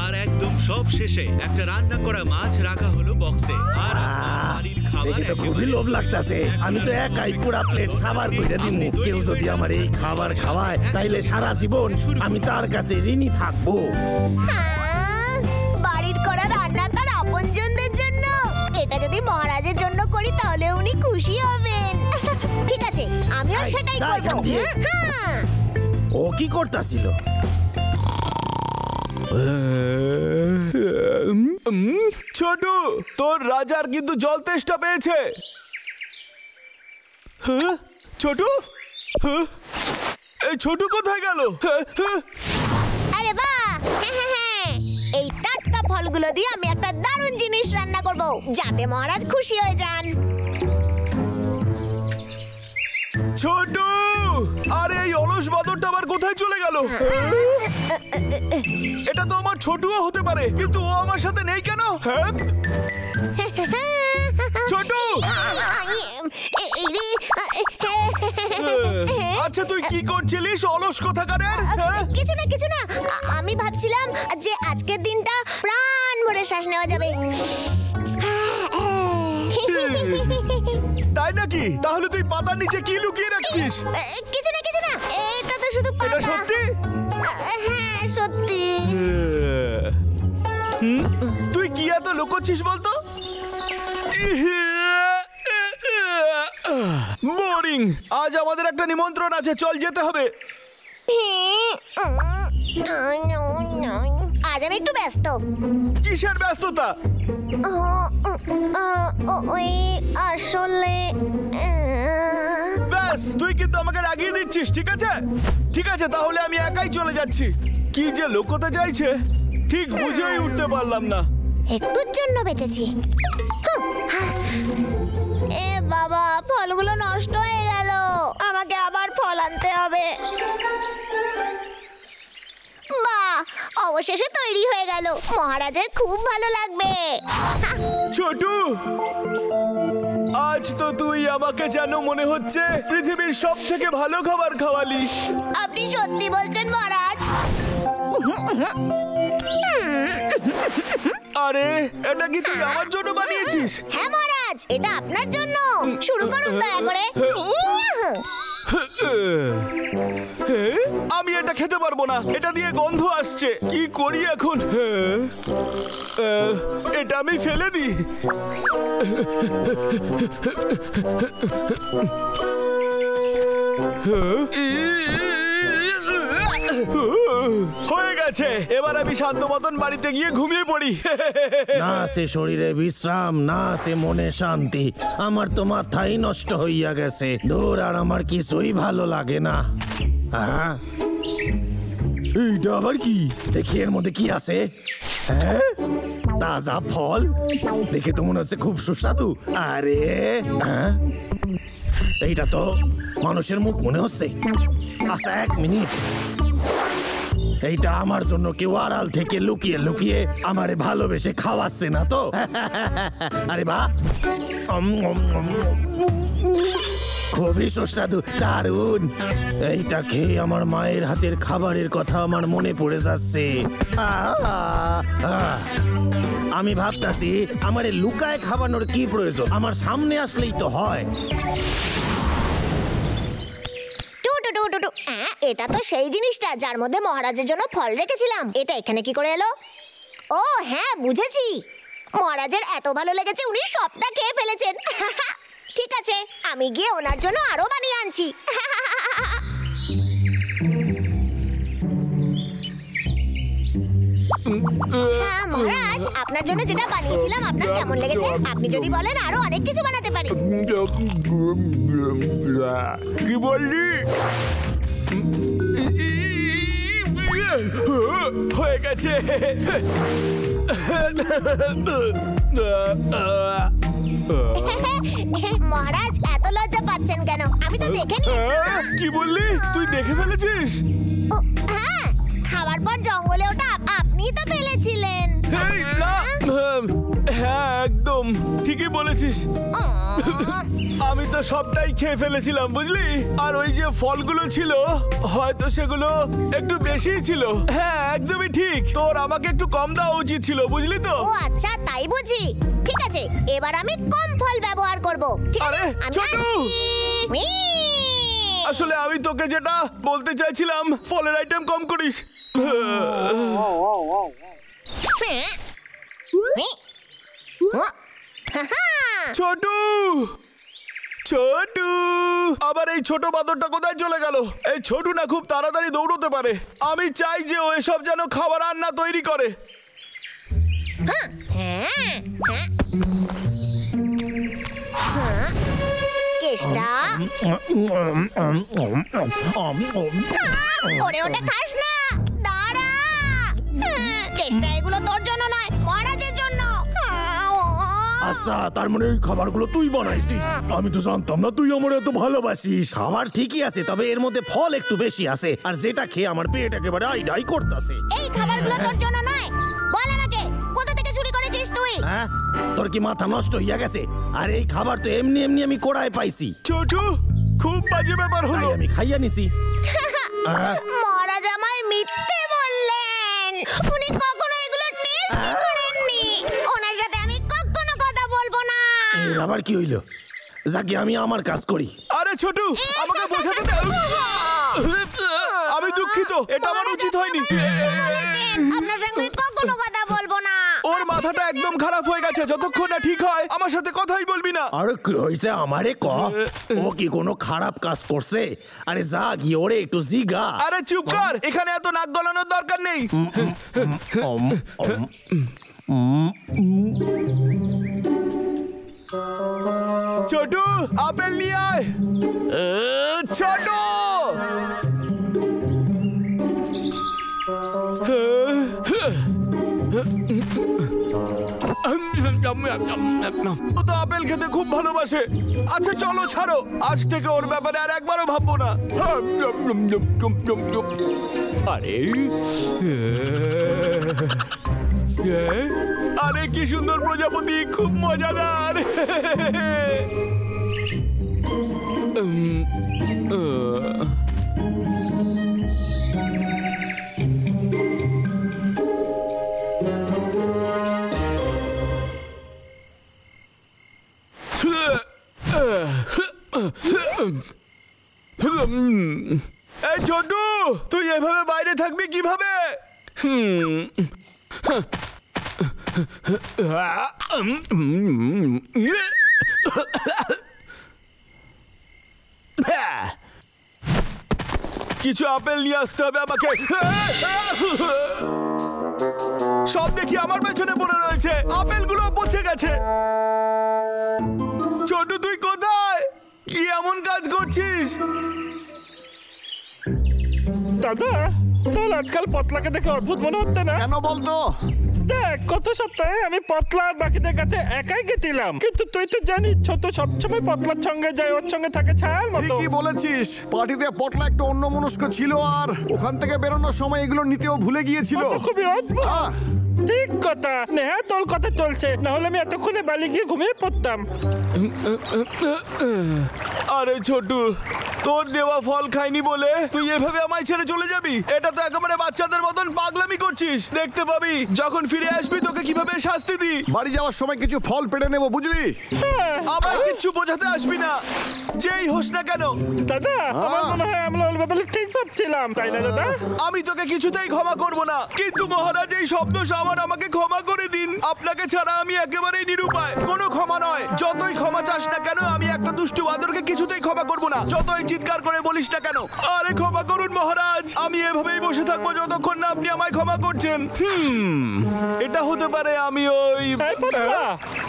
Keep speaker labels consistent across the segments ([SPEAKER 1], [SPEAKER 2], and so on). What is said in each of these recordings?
[SPEAKER 1] আর একদম সব শেষে একটা রান্না করা মাছ রাখা হলো বক্সে। আর
[SPEAKER 2] দেখে তো খুবই লোভ লাগতাছে। আমি তো একাই পুরা প্লেট সাবার কইরা দিমু। কেউ যদি আমার এই খাবার খাওয়ায় তাইলে সারা জীবন আমি তার কাছে ঋণী থাকবো।
[SPEAKER 3] বাড়ির করা রান্না তার আপনজনদের জন্য। এটা যদি মহারাজের জন্য করি তাহলে উনি খুশি হবেন। ঠিক আছে, আমিও সেটাই করব।
[SPEAKER 2] ও কি করতাছিল?
[SPEAKER 4] ছোট, তোর রাজার কিন্তু জল তেষ্টা পেয়েছে। ছোট, এই ছোট কোথায় গেল?
[SPEAKER 3] আরে বাহ, এই টাটকা ফলগুলো দিয়ে আমি একটা দারুণ জিনিস রান্না করব যাতে মহারাজ খুশি হয়ে যান।
[SPEAKER 4] ছোট, আরে এই অলস বাদরটা আবার কোথায় চলে গেল? এটা তো আমার ছোটও হতে পারে, কিন্তু ও আমার সাথে নেই কেন? ছোট, আচ্ছা তুই কি করছিলিস অলস কোথাকারের?
[SPEAKER 3] কিছু না কিছু না, আমি ভাবছিলাম যে আজকের দিনটা প্রাণ ভরে শ্বাস নেওয়া যাবে।
[SPEAKER 4] তাই নাকি? তাহলে তুই পাতার নিচে কি লুকিয়ে রাখছিস?
[SPEAKER 3] কিছু না কিছু না, এটা তো শুধু পাতা।
[SPEAKER 4] এটা সত্যি?
[SPEAKER 3] হ্যাঁ সত্যি।
[SPEAKER 4] তুই কি এত লুকোচ্ছিস বলতো? বোরিং। আজ আমাদের একটা নিমন্ত্রণ আছে, চল যেতে হবে।
[SPEAKER 3] আজ আমি একটু ব্যস্ত।
[SPEAKER 4] কিসের ব্যস্ততা?
[SPEAKER 3] ওই আসলে
[SPEAKER 4] ব্যাস, তুই কিন্তু আমাকে রাগিয়ে দিচ্ছিস। ঠিক আছে ঠিক আছে, তাহলে আমি একাই চলে যাচ্ছি। কি যে লুকোতে চাইছে ঠিক বুঝেই উঠতে পারলাম না।
[SPEAKER 3] একটুর জন্য বেঁচেছি। এ বাবা, ফলগুলো নষ্ট হয়ে গেল। আমাকে আবার ফল আনতে হবে। বাহ, অবশেষে তৈরি হয়ে গেল। মহারাজের খুব ভালো লাগবে।
[SPEAKER 4] ছোটু, আজ তো তুই আমাকে যেন মনে হচ্ছে পৃথিবীর সব থেকে ভালো খাবার খাওয়ালি।
[SPEAKER 3] আপনি সত্যি বলছেন মহারাজ?
[SPEAKER 4] আরে এটা কি তুই আমার জন্য বানিয়েছিস?
[SPEAKER 3] হ্যাঁ মহারাজ, এটা আপনার জন্য। শুরু করুন দয়া করে।
[SPEAKER 4] আমি এটা খেতে পারবো না, এটা দিয়ে গন্ধ আসছে। কি করি এখন? এটা আমি ফেলে দিই। হয়ে গেছে, এবার আমি শান্ত মতন বাড়িতে গিয়ে ঘুমিয়ে পড়ি।
[SPEAKER 2] না সে শরীরে বিশ্রাম, না সে মনে শান্তি। আমার তো মাথাই নষ্ট হইয়া গেছে। দূর, আর আমার কিছুই ভালো লাগে না। এইটা আবার কি? দেখি এর মধ্যে কি আছে। হ্যাঁ, তাজা ফল। দেখে তো মনে হচ্ছে খুব সুস্বাদু। আরে এইটা তো মানুষের মুখ মনে হচ্ছে। আচ্ছা এক মিনিট, এইটা আমার জন্য কেউ আড়াল থেকে লুকিয়ে লুকিয়ে আমারে ভালোবেসে খাওয়াচ্ছে না তো? আরে বাহ, খুবই সুস্বাদু, দারুণ। এইটা খেয়ে আমার মায়ের হাতের খাবারের কথা আমার মনে পড়ে যাচ্ছে। আমি ভাবতাছি আমারে লুকায় খাওয়ানোর কি প্রয়োজন, আমার সামনে আসলেই তো হয়।
[SPEAKER 3] এটা তো সেই জিনিসটা যার মধ্যে মহারাজের জন্য ফল রেখেছিলাম। এটা এখানে কি করে এলো? ও হ্যাঁ, বুঝেছি। মহারাজের এত ভালো লেগেছে উনি সবটা খেয়ে ফেলেছেন। ঠিক আছে, আমি গিয়ে ওনার জন্য আরো বানিয়ে আনছি। হ্যাঁ মহারাজ, আপনার জন্য যেটা বানিয়েছিলাম আপনার কেমন লেগেছে? আপনি যদি বলেন আরো অনেক কিছু বানাতে পারি।
[SPEAKER 4] কি বললি? হয়ে গেছে।
[SPEAKER 3] মহারাজ এত লজ্জা পাচ্ছেন কেন? আমি তো দেখে নিয়েছি।
[SPEAKER 4] কি বললি? তুই দেখে ফেলেছিস?
[SPEAKER 3] হ্যাঁ, খাওয়ার পর জঙ্গলে ওটা আপনিই তো ফেলেছিলেন।
[SPEAKER 4] হ্যাঁ একদম ঠিকই বল। বলেছিস। আমি তো সবটাই খেয়ে ফেলেছিলাম বুঝলি, আর ওই যে ফলগুলো ছিল হয়তো সেগুলো একটু বেশিই ছিল। হ্যাঁ একদমই ঠিক, তোর আমাকে একটু কম দেওয়া উচিত ছিল বুঝলি তো।
[SPEAKER 3] ও আচ্ছা তাই বুঝি। ঠিক আছে এবার আমি কম ফল ব্যবহার করব। ঠিক আছে
[SPEAKER 4] আরে,
[SPEAKER 3] আমি
[SPEAKER 4] ছোটু!
[SPEAKER 3] আসছি।
[SPEAKER 4] আসলে আমি তোকে যেটা বলতে চাইছিলাম, ফলের আইটেম কম করিস। ছোটু, ছোটু, আবার এই ছোট বাদরটা কোথায় চলে গেল? এই ছোটু না খুব তাড়াতাড়ি দৌড়তে পারে। আমি চাই যে ও এসব যেন খাবার রান্না তৈরি করে।
[SPEAKER 3] কেষ্টা ওরে ওটা খাস না, দাঁড়া। কেষ্টা এগুলো তোর জন্য নয়, মহারাজের জন্য।
[SPEAKER 2] আচ্ছা তার মানে ওই খাবারগুলো তুই বানাইছিস? আমি তো জানতাম না তুই আমার এত ভালোবাসিস। খাবার ঠিকই আছে, তবে এর মধ্যে ফল একটু বেশি আছে, আর যেটা খেয়ে আমার পেট একেবারে আইডাই করতেছে।
[SPEAKER 3] এই খাবারগুলো তোর জন্য নয়। বল আমাকে কোথা থেকে চুরি করেছিস তুই?
[SPEAKER 2] হ্যাঁ তোর কি মাথা নষ্ট হইয়া গেছে? আর এই খাবার তো এমনি এমনি আমি কোড়ায় পাইছি।
[SPEAKER 4] ছোটু, খুব বাজে ব্যাপার হলো।
[SPEAKER 2] তাই আমি খাইয়া নিছি।
[SPEAKER 3] মহারাজ আমায় মিথ্যে বললেন। উনি কখনো এগুলো টেস্ট করেননি। ওনার সাথে আমি কখনো কথা বলবো না।
[SPEAKER 2] এর আবার কি হইলো? যাকে আমি আমার কাজ করি।
[SPEAKER 4] আরে ছোটু, আমাকে বোঝাতে দে। আমি দুঃখিত, এটা আমার উচিত হয়নি।
[SPEAKER 3] আপনার সঙ্গে কখনো কথা বলবো না।
[SPEAKER 4] ওর মাথাটা একদম খারাপ হয়ে গেছে। যতক্ষণ না ঠিক হয় আমার সাথে কথাই বলবি না।
[SPEAKER 2] আরে কি হইছে আমারে ক? ও কি কোনো খারাপ কাজ করছে? আরে যা গিয়ে ওরে একটু জিগা।
[SPEAKER 4] আরে চুপ কর, এখানে এত নাক গলানোর দরকার নেই। ছোটু, আপেল নিয়ে আয়। ছোটু, ও তো আপেল খেতে খুব ভালোবাসে। আচ্ছা চলো ছাড়ো, আজ থেকে ওর ব্যাপারে আর একবারও ভাববো না। আরে আরে কি সুন্দর প্রজাপতি, খুব মজাদার। এই ছোটু, তুই এভাবে বাইরে থাকবি কিভাবে? কিছু আপেল নিয়ে আসতে হবে আমাকে। সব দেখি আমার পেছনে পড়ে রয়েছে, আপেলগুলো পচে গেছে। ছোট তুই কোথায়? কি এমন কাজ করছিস?
[SPEAKER 5] দাদা, তোর আজকাল পতলাকে দেখে অদ্ভুত মনে হচ্ছে না?
[SPEAKER 6] কেন বলতো?
[SPEAKER 5] দেখ, গত সপ্তাহে আমি পতলা আর বাকিদের কাছে একাই গেছিলাম, কিন্তু তুই তো জানিস ছোট সবসময় পতলার সঙ্গে যায়, ওর সঙ্গে থাকে ছায়ার মতো।
[SPEAKER 6] ঠিকই বলেছিস, পার্টিতে পটলা একটু অন্যমনস্ক ছিল, আর ওখান থেকে বেরোনোর সময় এগুলো নিতেও ভুলে গিয়েছিল।
[SPEAKER 5] ও তো খুবই অদ্ভুত।
[SPEAKER 6] আহ!
[SPEAKER 5] ঠিক কথা। নেহা তোর কথা চলছে, না হলে আমি এতক্ষণে বালি গিয়ে ঘুমিয়ে পড়তাম।
[SPEAKER 4] আরে ছোটু, তোর দেওয়া ফল খাইনি বলে তুই এভাবে আমায় ছেড়ে চলে যাবি? এটা তো একেবারে বাচ্চাদের মতন পাগলামি করছিস। দেখতে পাবি যখন ফিরে আসবি তোকে কিভাবে শাস্তি দিই।
[SPEAKER 6] বাড়ি যাওয়ার সময় কিছু ফল পেড়ে নেবো, বুঝলি?
[SPEAKER 4] আমায় কিচ্ছু বোঝাতে আসবি না, যেই হোস না কেন।
[SPEAKER 5] দাদা, আমার মনে হয় আমরা ওর ব্যাপারে ঠিক ভাবছিলাম, তাই না দাদা?
[SPEAKER 4] আমি তোকে কিছুতেই ক্ষমা করব না, কিন্তু মহারাজ এই শব্দ সামার আমাকে ক্ষমা করে দিন। আপনাকে ছাড়া আমি একেবারেই নিরুপায়। কোনো ক্ষমা নয়, যতই ক্ষমা চাস না কেন আমি একটা দুষ্টু বাদরকে কিছুতেই ক্ষমা করব না, যতই চিৎকার করে বলিস না কেন। আরে ক্ষমা করুন মহারাজ, আমি এভাবেই বসে থাকবো যতক্ষণ না আপনি আমায় ক্ষমা করছেন। এটা হতে পারে আমি ওই
[SPEAKER 5] এই পতলা,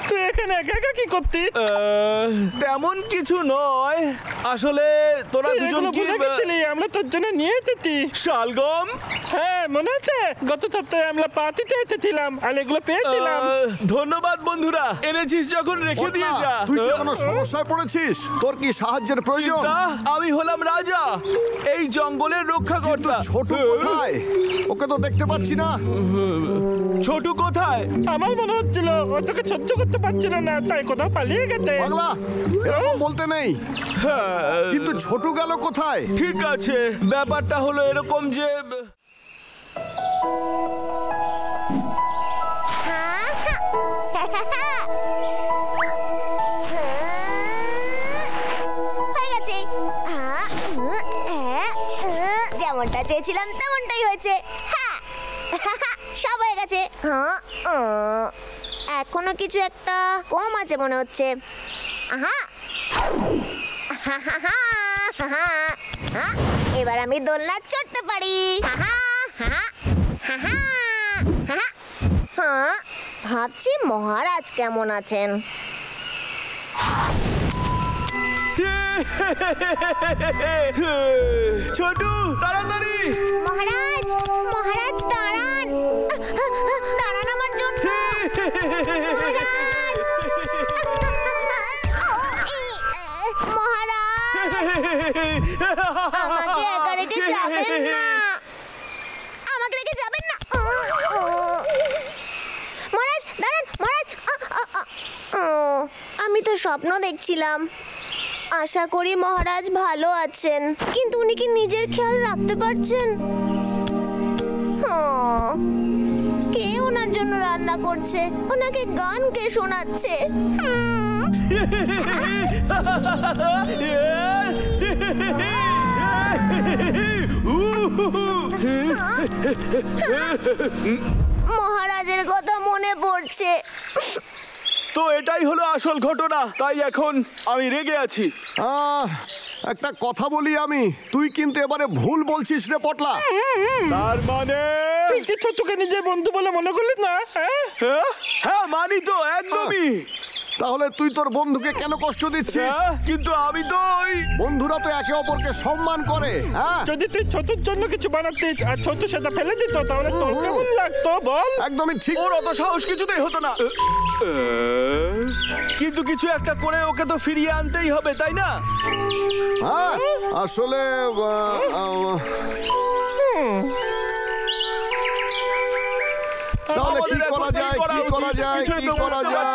[SPEAKER 5] তুই এখানে একা একা কি করতিস?
[SPEAKER 4] তেমন কিছু নয়, আসলে তোরা
[SPEAKER 5] তুই
[SPEAKER 4] দুজন
[SPEAKER 5] এগুলো
[SPEAKER 4] কি
[SPEAKER 5] ভুলে গেছিলি, আমরা তোর জন্য নিয়ে এসেছি।
[SPEAKER 4] শালগম?
[SPEAKER 5] হ্যাঁ, মনে আছে? গত সপ্তাহে আমরা পার্টিতে এসেছিলাম আর এগুলো পেয়েছিলাম।
[SPEAKER 4] ধন্যবাদ বন্ধুরা, এনেছিস যখন রেখে দিয়ে যা।
[SPEAKER 6] তুই কি কোনো সমস্যায় পড়েছিস? বলছিস তোর কি সাহায্যের প্রয়োজন?
[SPEAKER 4] চিন্তা, আমি হলাম রাজা, এই জঙ্গলের রক্ষাকর্তা।
[SPEAKER 6] ছোট কোথায়? ওকে তো দেখতে পাচ্ছি না।
[SPEAKER 4] ছোটু কোথায়?
[SPEAKER 5] আমার মনে হচ্ছিল ও তোকে সহ্য করতে পারছিল না, তাই কোথাও পালিয়ে গেছে।
[SPEAKER 6] পাগলা, এরকম বলতে নেই। কিন্তু ছোট গেল কোথায়?
[SPEAKER 4] ঠিক আছে, ব্যাপারটা হলো এরকম যে
[SPEAKER 3] হয়ে গেছে। যেমনটা চেয়েছিলাম তেমনটাই হয়েছে। হ্যাঁ, সব হয়ে গেছে। এখনো কিছু একটা কম আছে মনে হচ্ছে। আহা, এবার আমি দোলনা চড়তে পারি। ভাবছি মহারাজ কেমন আছেন।
[SPEAKER 4] ছোটু, তাড়াতাড়ি!
[SPEAKER 3] মহারাজ, মহারাজ দাঁড়ান, দাঁড়ান আমার জন্য। মহারাজ, মহারাজ, আমাকে একা রেখে যাবেন না, আমাকে রেখে যাবেন না। মহারাজ দাঁড়ান, মহারাজ। আমি তো স্বপ্ন দেখছিলাম। আশা করি মহারাজ ভালো আছেন, কিন্তু উনি কি নিজের খেয়াল রাখতে পারছেন? কে ওনার জন্য রান্না করছে, ওনাকে গান কে শোনাচ্ছে? মহারাজের কথা মনে পড়ছে।
[SPEAKER 4] তো এটাই হলো আসল ঘটনা, তাই এখন আমি রেগে আছি।
[SPEAKER 6] একটা কথা বলি আমি, তুই কিন্তু এবারে ভুল বলছিস রে পটলা।
[SPEAKER 4] তার মানে
[SPEAKER 5] তুই কি ছোটুকে নিজের বন্ধু বলে মনে করলি না?
[SPEAKER 4] হ্যাঁ, মানি তো, একদমই।
[SPEAKER 6] তাহলে তুই তোর বন্ধুকে কেন কষ্ট দিচ্ছিস?
[SPEAKER 4] কিন্তু আমি তো
[SPEAKER 6] বন্ধুরা তো একে অপরকে সম্মান করে। হ্যাঁ,
[SPEAKER 5] যদি তুই ছোটুর জন্য কিছু বানাতিস আর ছোটু সেটা ফেলে দিত, তাহলে তোর কেমন লাগতো বল?
[SPEAKER 6] একদমই ঠিক।
[SPEAKER 4] ওর অত সাহস কিছুতেই হতো না। কিন্তু কিছু একটা করে ওকে তো ফিরিয়ে আনতেই হবে, তাই না?
[SPEAKER 6] হ্যাঁ, আসলে তাহলে কি করা যায়, কি করা যায়, কি করা যায়?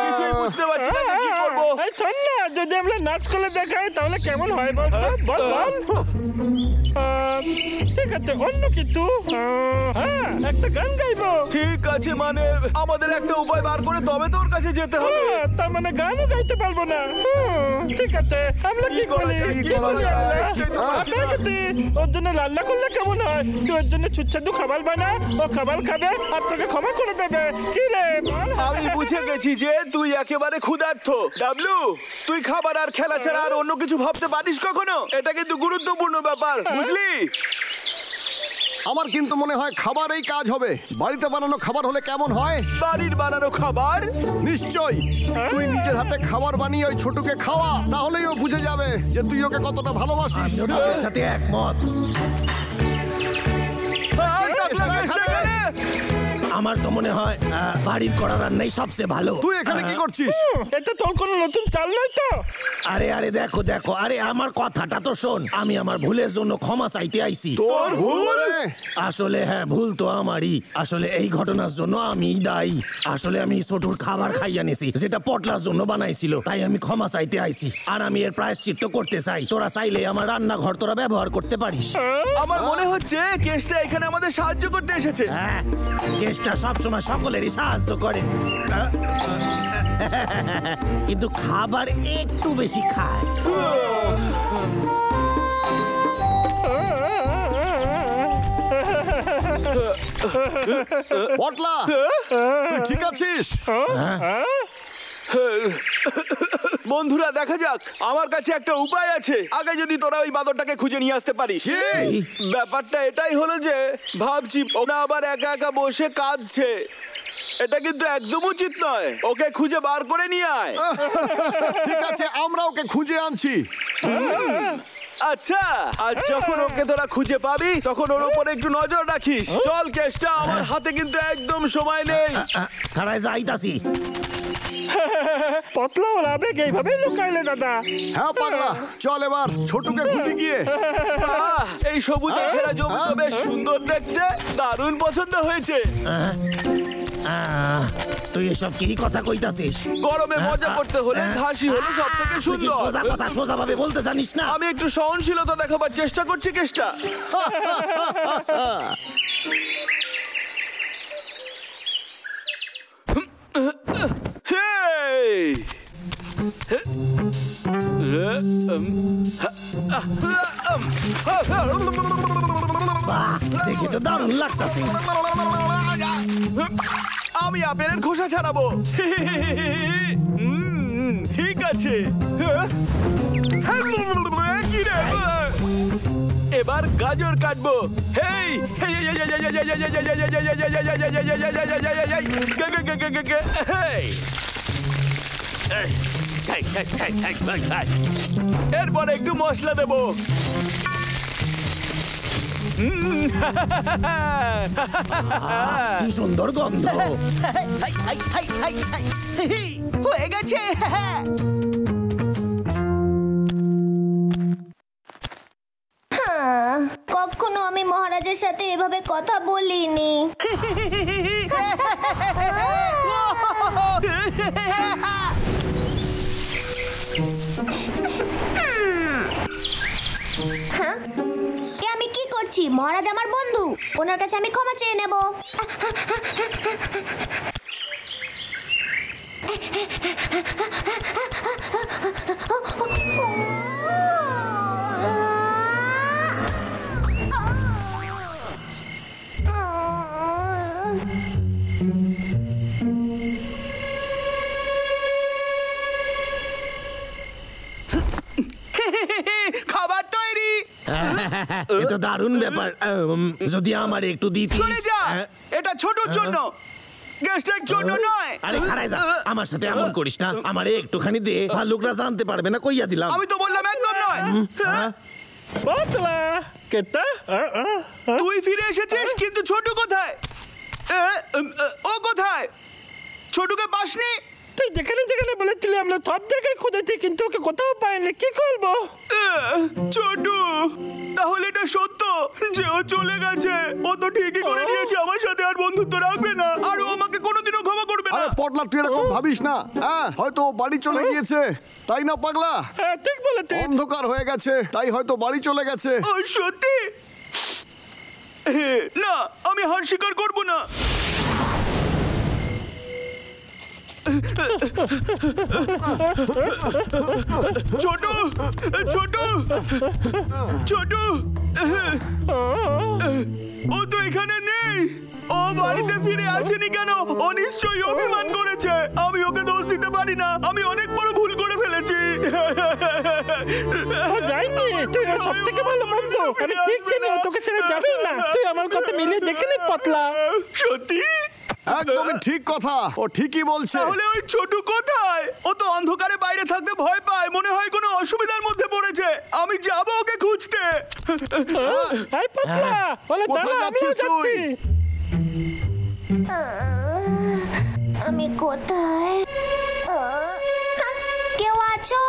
[SPEAKER 4] কিছুই বুঝতে পারছি না যে কি করব।
[SPEAKER 5] এই শোন না, যদি আমরা নাচ করে দেখাই তাহলে কেমন হয় বল তো? বল বল। ঠিক আছে, অন্য কিছু। হ্যাঁ, একটা গান গাইবো।
[SPEAKER 4] ঠিক আছে, মানে আমাদের একটা উপায় বার করে তবে তোর কাছে যেতে হবে।
[SPEAKER 5] তার মানে গানও গাইতে পারবো না। ঠিক আছে, আমরা কি করি?
[SPEAKER 6] কি করা যায়?
[SPEAKER 5] ওর জন্য রান্না করলে কেমন হয়? তুই ওর জন্য সুস্বাদু খাবার বানা, ও খাবার খাবে আর তোকে ক্ষমা করে দেবে। কি রে বল?
[SPEAKER 4] আমি বুঝে গেছি যে তুই একেবারে ক্ষুধার্ত। ডাবলু, তুই খাবার আর খেলা ছাড়া আর অন্য কিছু ভাবতে পারিস কখনো? এটা কিন্তু গুরুত্বপূর্ণ ব্যাপার, বুঝলি?
[SPEAKER 6] আমার কিন্তু মনে হয় খাবার এই কাজ হবে। বাড়িতে বানানো খাবার হলে কেমন হয়?
[SPEAKER 4] বাড়ির বানানো খাবার?
[SPEAKER 6] নিশ্চয়ই। তুই নিজের হাতে খাবার বানিয়ে ওই ছোটুকে খাওয়া, তাহলেই ও বুঝে যাবে যে তুই ওকে কতটা ভালোবাসিস।
[SPEAKER 2] আমিও তোদের সাথে একমত। আমার তো মনে হয় বাড়ির করা রান্নাই সবচেয়ে ভালো।
[SPEAKER 6] তুই এখানে কি করছিস?
[SPEAKER 5] এটা তোর কোনো নতুন চাল নয় তো?
[SPEAKER 2] আরে আরে দেখো দেখো, আরে আমার কথাটা তো শোন। আমি আমার ভুলের জন্য ক্ষমা চাইতে আইছি।
[SPEAKER 6] তোর ভুল?
[SPEAKER 2] আসলে হ্যাঁ, ভুল তো আমারই। আসলে এই ঘটনার জন্য আমিই দায়ী। আসলে আমি ছোটুর খাবার খাইয়া নিছি, যেটা পটলার জন্য বানাইছিল। তাই আমি ক্ষমা চাইতে আইছি, আর আমি এর প্রায়শ্চিত্ত করতে চাই। তোরা চাইলে আমার রান্নাঘর তোরা ব্যবহার করতে পারিস।
[SPEAKER 4] আমার মনে হচ্ছে কেসটা এখানে আমাদের সাহায্য করতে এসেছে।
[SPEAKER 2] হ্যাঁ, কেসটা সবসময় সকলেরই সাহায্য করে, কিন্তু খাবার একটু বেশি খায়।
[SPEAKER 6] পটলা, তুই ঠিক আছিস?
[SPEAKER 4] বন্ধুরা, দেখা যাক, আমার কাছে একটা উপায় আছে। আগে যদি তোরা ওই বাদরটাকে খুঁজে নিয়ে আসতে পারিস। ব্যাপারটা এটাই হলো যে ভাবছি ওরা আবার একা একা বসে কাঁদছে। এটা কিন্তু একদম উচিত নয়। ওকে খুঁজে বার করে নিয়ে আয়।
[SPEAKER 6] ঠিক আছে, আমরা ওকে খুঁজে আনছি।
[SPEAKER 4] আচ্ছা, আর যখন ওকে তোরা খুঁজে পাবি তখন ওর উপরে একটু নজর রাখিস। চল, কেসটা আমার হাতে কিন্তু একদম সময় নেই।
[SPEAKER 2] তারাই যাইতাছি।
[SPEAKER 5] পতলা ওর আবেগ এইভাবেই লুকাইলে দাদা।
[SPEAKER 6] হ্যাঁ পাগলা, চল এবার ছোটুকে খুঁটি গিয়ে।
[SPEAKER 4] এই সবুজে ঘেরা জমি তো বেশ সুন্দর দেখতে, দারুণ পছন্দ হয়েছে।
[SPEAKER 2] তুই এসব কি কথা কইতাছিস?
[SPEAKER 4] গরমে মজা করতে হলে ঘাসই হলো সব থেকে
[SPEAKER 2] তুই কি
[SPEAKER 4] সুন্দর।
[SPEAKER 2] সোজা কথা সোজা ভাবে বলতে জানিস না?
[SPEAKER 4] আমি একটু সহনশীলতা দেখাবার চেষ্টা করছি কেষ্টা।
[SPEAKER 2] বাহ, দেখে তো দারুণ লাগতাছে।
[SPEAKER 4] আমি আপেলের খোসা ছাড়াবো। ঠিক আছে। কি রে? এবার গাজর কাটবো। হেই এরপর একটু মশলা দেবো।
[SPEAKER 2] কি সুন্দর গন্ধ।
[SPEAKER 4] হয়ে গেছে।
[SPEAKER 3] কখনো আমি মহারাজের সাথে এভাবে কথা বলিনি। হ্যাঁ? এ আমি কি করছি? মহারাজ আমার বন্ধু, ওনার কাছে আমি ক্ষমা চেয়ে নেব।
[SPEAKER 4] খাবার তৈরি।
[SPEAKER 2] এ তো দারুণ ব্যাপার। যদি আমার একটু দিতি।
[SPEAKER 4] চলে যা, এটা ছোটর জন্য, গেস্টের জন্য নয়।
[SPEAKER 2] আরে খারাই যা, আমার সাথে এমন করিস না। আমারে একটুখানি দে, ভালুকরা জানতে পারবে না, কইয়া দিলাম।
[SPEAKER 4] আমি তো বললাম একদম নয়।
[SPEAKER 5] পতলা কেতা
[SPEAKER 4] তুই ফিরে এসেছিস, কিন্তু ছোট কোথায়? ও কোথায়? ছোটুকে পাসনি?
[SPEAKER 5] তুই যেখানে যেখানে বলেছিলি আমরা সব জায়গায় খুঁজেছি, কিন্তু ওকে কোথাও পাইনি। কি করবো?
[SPEAKER 4] ছোটু, তাহলে এটা সত্য যে ও চলে গেছে? ও তো ঠিকই করে নিয়েছে, আমার সাথে আর বন্ধুত্ব রাখবে না, আর ও আমাকে কোনোদিনও ক্ষমা করবে না।
[SPEAKER 6] আরে পটলা, তুই এরকম ভাবিস না। হ্যাঁ, হয়তো ও বাড়ি চলে গিয়েছে, তাই না পাগলা?
[SPEAKER 5] হ্যাঁ, ঠিক বলেছিস।
[SPEAKER 6] অন্ধকার হয়ে গেছে, তাই হয়তো বাড়ি চলে গেছে।
[SPEAKER 4] ও সত্যি? না, আমি হার স্বীকার করব না। ছোট ছোট ছোট, ও তো এখানে নেই। ও বাড়িতে ফিরে আসেনি কেন? ও নিশ্চয়ই অভিমান করেছে। আমি ওকে দোষ দিতে পারি না, আমি অনেক বড় ভুল করে ফেলেছি।
[SPEAKER 5] ও যাইনি, তুই ওর সব থেকে ভালো বন্ধু। আমি ঠিক জানি ও তোকে ছেড়ে যাবেই না। তুই আমার কথা মিলিয়ে দেখে নি পতলা।
[SPEAKER 4] সত্যি?
[SPEAKER 6] একদমই ঠিক কথা, ও ঠিকই বলছে।
[SPEAKER 4] তাহলে ওই ছোট কোথায়? ও তো অন্ধকারে বাইরে থাকতে ভয় পায়, মনে হয় কোনো অসুবিধার মধ্যে পড়েছে। আমি যাব ওকে খুঁজতে।
[SPEAKER 5] এই পতলা, বলে
[SPEAKER 6] কোথায়
[SPEAKER 5] দাঁড়া, আমিও
[SPEAKER 6] যাচ্ছিস তুই?
[SPEAKER 5] যাচ্ছি।
[SPEAKER 3] আমি কোথায়? কেউ আছো?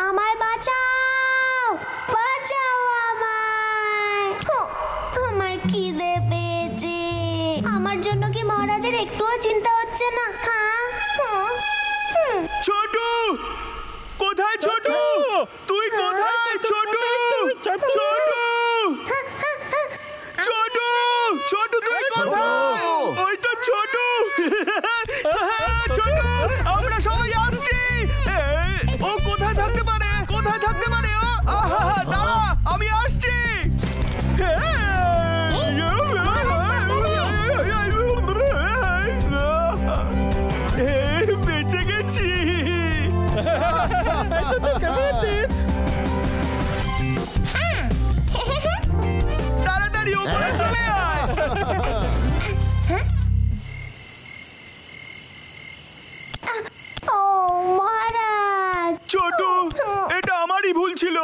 [SPEAKER 3] আমায় বাঁচাও, বাঁচাও আমায়। আমার খিদে পেয়েছে। আমার জন্য কি মহারাজের একটুও চিন্তা হচ্ছে না?
[SPEAKER 4] ছোট কোথায়? ছোট, তুই কোথায়? ছোট ছোট ছোট ছোট, তুই কোথায়? ওই তো ছোট। ছোট, আমরা সবাই আসছি। ও কোথায় থাকতে পারে? কোথায় থাকতে পারে ও? দাঁড়া, আমি আসছি। বেঁচে গেছি। তাড়াতাড়ি ওপরে চলে আয়।
[SPEAKER 3] ও মহারাজ!
[SPEAKER 4] ছোট, এটা আমারই ভুল ছিল,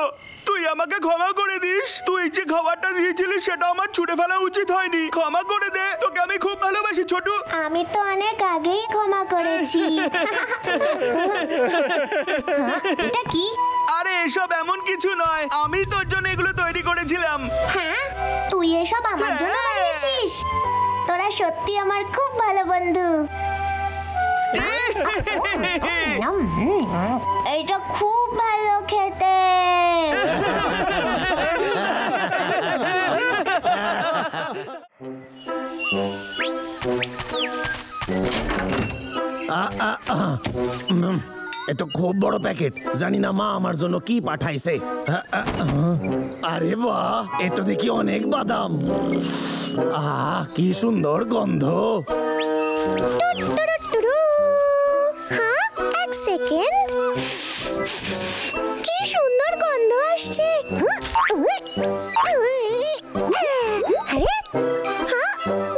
[SPEAKER 4] তুই আমাকে ক্ষমা করে দিস। তুই যে খাবারটা দিয়েছিলি সেটা আমার ছুঁড়ে ফেলা উচিত হয়নি। ক্ষমা করে দে, তোকে আমি খুব ভালোবাসি ছোটু।
[SPEAKER 3] আমি তো অনেক আগেই ক্ষমা করেছি। এটা কি?
[SPEAKER 4] আরে এসব এমন কিছু নয়, আমি তোর জন্য এগুলো তৈরি করেছিলাম।
[SPEAKER 3] হ্যাঁ, তুই এসব আমার জন্য বানিয়েছিস? তোরা সত্যি আমার খুব ভালো বন্ধু। এটা খুব ভালো খেতে।
[SPEAKER 2] এ তো খুব বড় প্যাকেট, জানি না মা আমার জন্য কি পাঠাইছে। আরে বাহ, এ তো দেখি অনেক বাদাম। কি সুন্দর গন্ধ।
[SPEAKER 3] হ্যাঁ, এক সেকেন্ড। কি সুন্দর গন্ধ আসছে। আরে হ্যাঁ,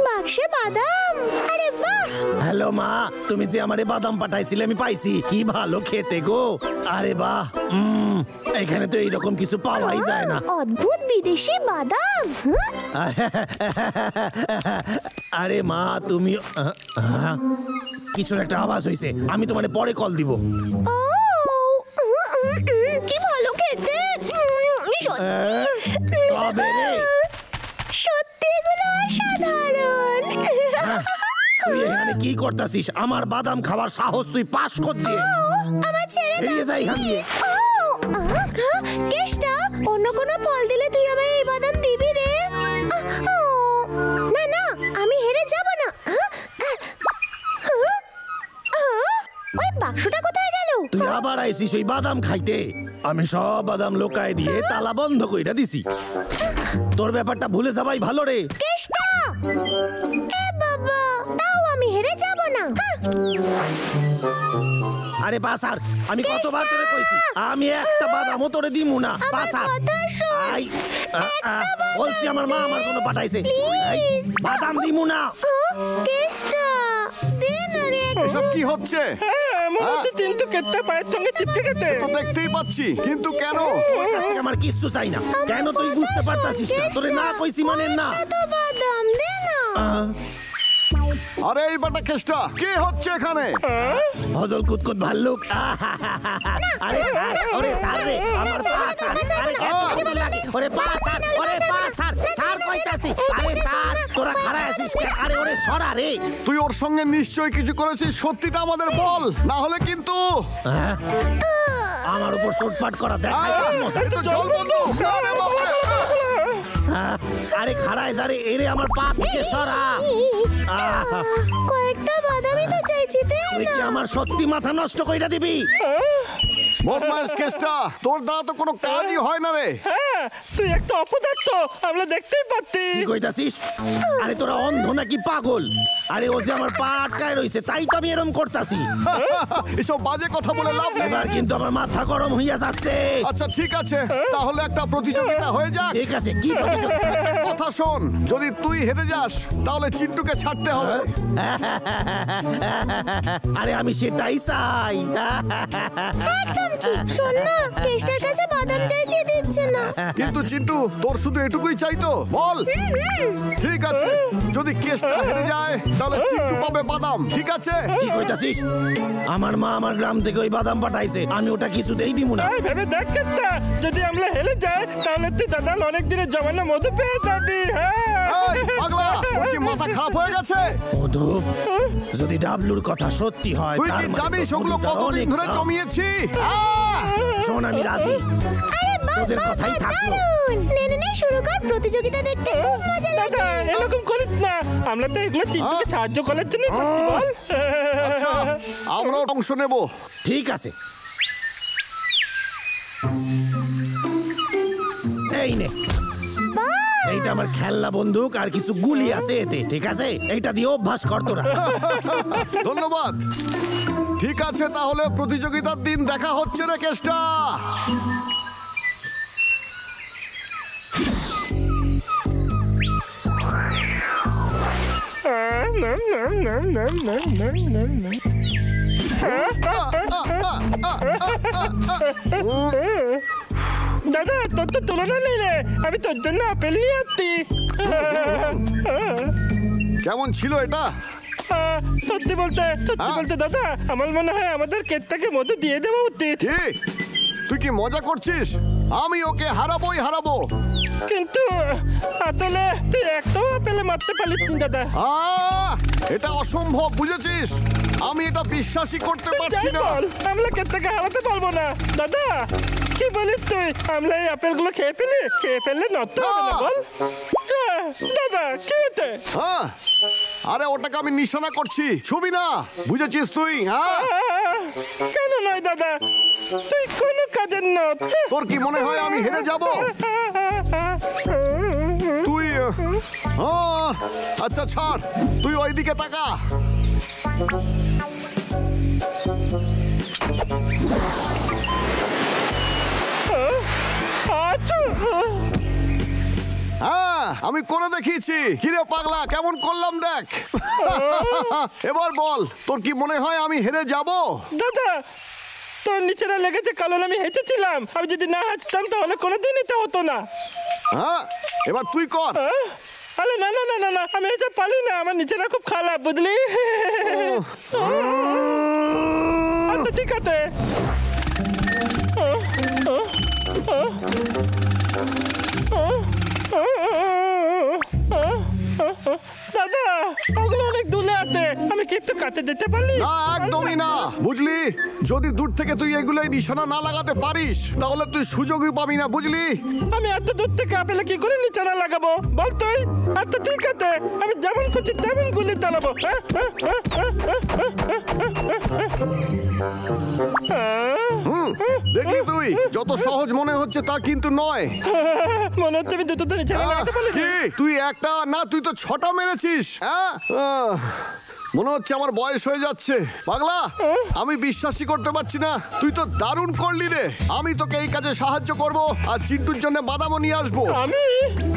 [SPEAKER 3] বাক্সে বাদাম। আরে বাহ।
[SPEAKER 2] হ্যালো মা, তুমি যে আমারে বাদাম পাঠাইছিলে আমি পাইছি। কি ভালো খেতে গো। আরে বাহ, এখানে তো এইরকম কিছু পাওয়াই যায় না।
[SPEAKER 3] অদ্ভুত বিদেশি বাদাম।
[SPEAKER 2] আরে মা তুমি কিছুর একটা আওয়াজ হইছে, আমি তোমারে পরে কল দিব।
[SPEAKER 3] ও কি ভালো খেতে।
[SPEAKER 2] তবে রে,
[SPEAKER 3] সত্যি এগুলো অসাধারণ।
[SPEAKER 2] তুই এখানে কি করতাছিস? আমার বাদাম খাওয়ার সাহস তুই পাস কর দিয়ে।
[SPEAKER 3] আমার ছেড়ে দাও।
[SPEAKER 2] বেরিয়ে যা এখান দিয়ে।
[SPEAKER 3] কেষ্টা, অন্য কোনো ফল দিলে তুই আমায় এই বাদাম দিবি রে? না না, আমি হেরে যাব না। ওই বাক্সটা কোথায় গেল?
[SPEAKER 2] তুই আবার আইছিস ওই বাদাম খাইতে? আমি সব বাদাম লোকায় দিয়ে তালা বন্ধ কইরা দিছি। তোর ব্যাপারটা ভুলে যাবাই ভালো রে।
[SPEAKER 3] কেষ্টা, এ বাবা, তাও আমি হেরে যাব না।
[SPEAKER 2] আরে বাসার, আমি কতবার তোরে কইছি আমি একটা বাদামও তোরে দিমু না। বাসার আই বলছি, আমার মা আমার জন্য পাঠাইছে। বাদাম দিমু না।
[SPEAKER 3] কেষ্টা, দে না রে।
[SPEAKER 6] এসব কি হচ্ছে?
[SPEAKER 5] কিন্তু কেটে পায়ের সঙ্গে চিপকে কেটে
[SPEAKER 6] তো দেখতেই পাচ্ছি, কিন্তু কেন?
[SPEAKER 2] তোর কাছ থেকে আমার কিচ্ছু চাই না। কেন তুই বুঝতে পারতাছিস না? তোরে না কইছি মানে না।
[SPEAKER 3] তো বাদাম দে না।
[SPEAKER 6] আরে এই বাটা কেষ্টা, কি হচ্ছে এখানে?
[SPEAKER 2] হদল কুতকুত ভাল্লুক। আরে স্যার, ওরে স্যার রে, আমার পা স্যার। আরে কেমন লাগে? ওরে পা স্যার, ওরে পা স্যার, স্যার কইতাছি। আরে স্যার, তোরা খাড়া আছিস কেন? আরে ওরে সরা রে।
[SPEAKER 6] তুই ওর সঙ্গে নিশ্চয়ই কিছু করেছিস, সত্যিটা আমাদের বল, না হলে কিন্তু।
[SPEAKER 2] আমার উপর চোটপাট করা দেখাইছিস মশা।
[SPEAKER 6] তো জল বন্ধু। আরে বাবা,
[SPEAKER 2] আরে খাড়ায় যারে, এরে আমার পা থেকে সরা।
[SPEAKER 3] কয়েকটা বাদামই তো চাইছি, দে
[SPEAKER 2] তুই কি
[SPEAKER 3] না।
[SPEAKER 2] আমার সত্যি মাথা নষ্ট কইরা দিবি?
[SPEAKER 6] বদমাইশ কেষ্টা, তোর দ্বারা তো কোনো কাজই হয় না রে।
[SPEAKER 5] হ্যাঁ, তুই একটা অপদার্থ, আমরা দেখতেই পাচ্ছি।
[SPEAKER 2] কি কইতাছিস? আরে তোরা অন্ধ নাকি পাগল? আরে ও যে আমার পা আটকায় রইছে, তাই তো আমি এরকম করতাছি।
[SPEAKER 6] এসব বাজে কথা বলে লাভ নেই।
[SPEAKER 2] এবার কিন্তু আমার মাথা গরম হইয়া যাচ্ছে।
[SPEAKER 6] আচ্ছা ঠিক আছে, তাহলে একটা প্রতিযোগিতা হয়ে যাক।
[SPEAKER 2] ঠিক আছে, কি প্রতিযোগিতা?
[SPEAKER 6] কথা শোন, যদি তুই হেরে যাস তাহলে চিন্টুকে ছাড়তে হবে।
[SPEAKER 2] আরে আমি সেটাই চাই।
[SPEAKER 3] একদম ঠিক। শোন না, কেষ্টার কাছে বাদাম চাইছি, দিচ্ছে না।
[SPEAKER 6] কিন্তু চিন্টু, তোর শুধু এটুকুই চাইতো, বল। ঠিক আছে, যদি কেসটা হেরে যায় তাহলে চিন্টু পাবে বাদাম, ঠিক আছে?
[SPEAKER 2] কি কইতাছিস? আমার মা আমার গ্রাম থেকে ওই বাদাম পাঠাইছে, আমি ওটা কিছুতেই দিব না।
[SPEAKER 5] এই ভেবে দেখ কেটে, যদি আমরা হেরে যাই তাহলে তুই দাদাল অনেক দিনের জমানো মধু পেয়ে যাবি।
[SPEAKER 6] এই পাগলা, তোর কি মাথা খারাপ হয়ে গেছে?
[SPEAKER 2] মধু, যদি ডাবলুর কথা সত্যি হয়,
[SPEAKER 6] তুই
[SPEAKER 2] তার
[SPEAKER 6] কি
[SPEAKER 2] মানে
[SPEAKER 6] জানিস
[SPEAKER 2] তো
[SPEAKER 6] ওগুলো
[SPEAKER 2] মধুটা
[SPEAKER 6] কতদিন
[SPEAKER 2] অনেক
[SPEAKER 6] ধরে
[SPEAKER 2] দাম।
[SPEAKER 6] জমিয়েছি?
[SPEAKER 2] শোন, আমি রাজি। তোদের কথাই থাকলো।
[SPEAKER 3] নে নে নে, শুরু কর। প্রতিযোগিতা দেখতে খুব মজা লাগে।
[SPEAKER 5] দাদা এরকম করিস না, আমরা তো এগুলো চিন্তাকে সাহায্য করার জন্য করতে বল।
[SPEAKER 6] আচ্ছা, আমরাও অংশ নেব।
[SPEAKER 2] ঠিক আছে, এই নে, এইটা আমার খেলনা বন্দুক আর কিছু গুলি আছে এতে, ঠিক আছে? এইটা দিয়ে অভ্যাস কর তোরা।
[SPEAKER 6] ধন্যবাদ। ঠিক আছে, তাহলে প্রতিযোগিতার দিন দেখা হচ্ছে রে কেষ্টা।
[SPEAKER 5] দাদা তোর তো তুলনা নেই রে, আমি তোর জন্য আপেল নিয়ে আসছি।
[SPEAKER 6] কেমন ছিল এটা?
[SPEAKER 5] সত্যি বলতে দাদা, আমার মনে হয় আমাদের কেকটাকে মধু দিয়ে দেওয়া উচিত।
[SPEAKER 6] কি তুই কি মজা করছিস? আমি ওকে হারাবো।
[SPEAKER 5] কিন্তু আসলে তুই একটাও আপেলে মারতে পারলি দাদা।
[SPEAKER 6] এটা অসম্ভব, বুঝেছিস? আমি এটা বিশ্বাসই করতে পারছি না।
[SPEAKER 5] আমরা কেকটাকে হারাতে পারবো না দাদা। কি বলিস তুই? আমরা এই আপেলগুলো খেয়ে ফেললে নষ্ট হবে না বল? দাদা কি হতে?
[SPEAKER 6] আরে ওটাকে আমি নিশানা করছি, ছবি না, বুঝেছিস তুই?
[SPEAKER 5] কেন নয় দাদা, তুই কোনো কাজের নয়।
[SPEAKER 6] তোর কি মনে হয় আমি হেরে যাব? তুই আচ্ছা ছাড়, তুই ওইদিকে তাকা। আমি করে দেখিয়েছি। কিরে পাগলা, কেমন করলাম দেখ। এবার বল, তোর কি মনে হয় আমি হেরে যাব?
[SPEAKER 5] দাদা তোর নিচেরা লেগেছে কারণ আমি হেঁটেছিলাম। আমি যদি না হাঁচতাম তাহলে কোনোদিন এটা হতো না।
[SPEAKER 6] এবার তুই কর।
[SPEAKER 5] আরে না, আমি এটা পারি না, আমার নিচেরা খুব খারাপ, বুঝলি? আচ্ছা ঠিক আছে। দাদা ওগুলো অনেক দূরে আছে, আমি কি একটু কাছে যেতে পারি?
[SPEAKER 6] না, একদমই না, বুঝলি? যদি দূর থেকে তুই এগুলোই নিশানা না লাগাতে পারিস তাহলে তুই সুযোগই পাবি না, বুঝলি?
[SPEAKER 5] আমি এত দূর থেকে আপেলে কি করে নিশানা লাগাবো বল তুই? আচ্ছা ঠিক আছে, আমি যেমন খুশি তেমন গুলি চালাবো।
[SPEAKER 6] দেখলি তুই, যত সহজ মনে হচ্ছে তা কিন্তু নয়।
[SPEAKER 5] মনে হচ্ছে আমি দুটো নিশানা লাগাতে পারি।
[SPEAKER 6] তুই একটা না, তুই তো 6টা মেরেছিস। মনে হচ্ছে আমার বয়স হয়ে যাচ্ছে। পাগলা, আমি বিশ্বাসই করতে পারছি না, তুই তো দারুণ করলি রে। আমি তোকে এই কাজে সাহায্য করব আর চিন্টুর জন্য বাদামও নিয়ে আসবো।
[SPEAKER 5] আমি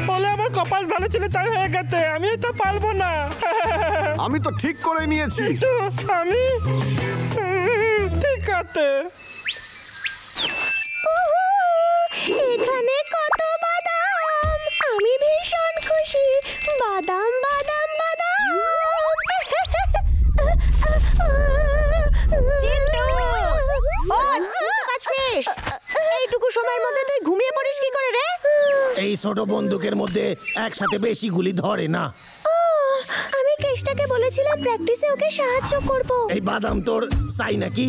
[SPEAKER 5] বলে আমার কপাল ভালো ছিল তাই হয়ে গেছে, আমি তো পারবো না।
[SPEAKER 6] আমি তো ঠিক করে নিয়েছি।
[SPEAKER 5] কিন্তু আমি ঠিক আছে।
[SPEAKER 3] এখানে কত বাদাম, আমি ভীষণ খুশি। বাদাম বাদাম বাদাম। এইটুকু সময়ের মধ্যে তুই ঘুমিয়ে পড়িস কি করে রে?
[SPEAKER 2] এই ছোট বন্দুকের মধ্যে একসাথে বেশি গুলি ধরে না।
[SPEAKER 3] আমি কেষ্টাকে বলেছিলাম প্র্যাকটিসে ওকে সাহায্য করব।
[SPEAKER 2] এই বাদাম তোর চাই নাকি?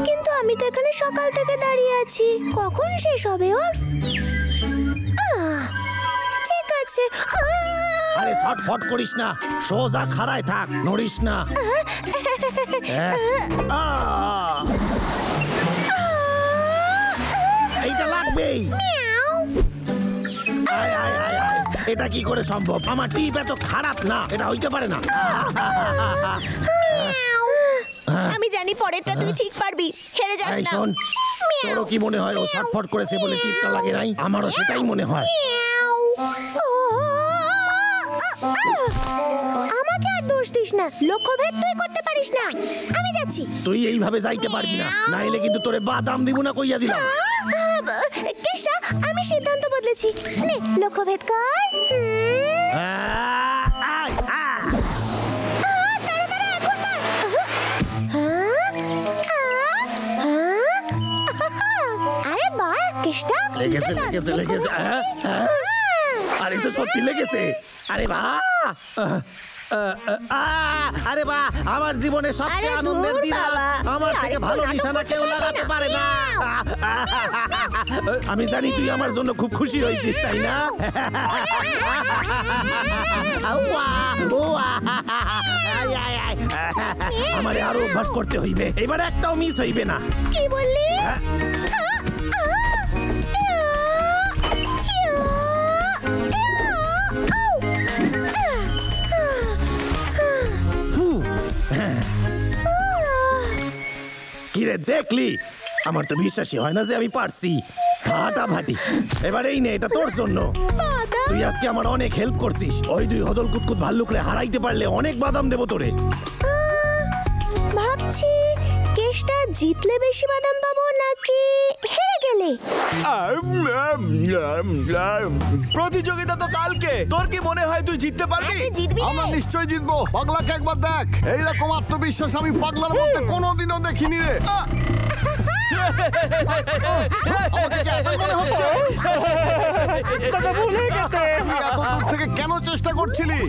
[SPEAKER 3] কিন্তু আমি তো এখানে সকাল থেকে দাঁড়িয়ে আছি, কখন শেষ হবে ওর? ঠিক আছে।
[SPEAKER 2] আরে ছটফট করিস না, সোজা খাড়ায় থাক, নড়িস না। এইটা লাগবেই। এটা কি করে সম্ভব? আমার টিপ এত খারাপ না, এটা হইতে পারে না।
[SPEAKER 3] আমি জানি পরেরটা তুই ঠিক পারবি, হেরে যাস
[SPEAKER 2] এই
[SPEAKER 3] না।
[SPEAKER 2] শোন, তোরও কি মনে হয় ও ছটফট করেছে বলে টিপটা লাগে নাই? আমারও সেটাই মনে হয়।
[SPEAKER 3] আমাকে আর দোষ দিস না, লক্ষ্যভেদ তুই করতে পারিস না। আমি যাচ্ছি।
[SPEAKER 2] তুই এইভাবে যাইতে পারবি না, নাইলে কিন্তু তোরে বাদাম দিব না কইয়া দিলাম।
[SPEAKER 3] কেষ্টা, আমি সিদ্ধান্ত বদলেছি। নে লক্ষ্যভেদ কর। আরে বাহ কেষ্টা,
[SPEAKER 2] লেগেছে। আরে তো সত্যি লেগেছে। আরে বাহ, আরে বাহ, আমার জীবনে সবচেয়ে আনন্দের দিন। আমার থেকে ভালো নিশানা কেউ লাগাতে পারে না। আমি জানি তুই আমার জন্য খুব খুশি হয়েছিস, তাই না? আমারে আরো অভ্যাস করতে হইবে, এবার একটাও মিস হইবে না।
[SPEAKER 3] কি বললি?
[SPEAKER 2] কিরে দেখলি? আমার তো বিশ্বাসই হয় না যে আমি পারছি। ফাটাফাটি। এবার এই নে, এটা তোর জন্য। তুই আজকে আমার অনেক হেল্প করছিস। ওই দুই হদল কুতকুত ভাল্লুকরে হারাইতে পারলে অনেক বাদাম দেবো তোরে।
[SPEAKER 3] ভাবছি কেষ্টা জিতলে বেশি বাদাম পাবো নাকি হেরে গেলে?
[SPEAKER 4] প্রতিযোগিতা তো কালকে, তোর কি মনে হয় তুই জিততে পারবি?
[SPEAKER 3] তুই জিতবি
[SPEAKER 6] আমরা
[SPEAKER 3] রে।
[SPEAKER 6] নিশ্চয়ই জিতবো। পাগলাকে একবার দেখ, এইরকম আত্মবিশ্বাস আমি পাগলার মধ্যে কোনোদিনও দেখিনি রে। আমাকে কি একা মনে হচ্ছে?
[SPEAKER 5] দাদা ভুল হয়ে গেছে।
[SPEAKER 6] তুই এত দূর থেকে কেন চেষ্টা করছিলি?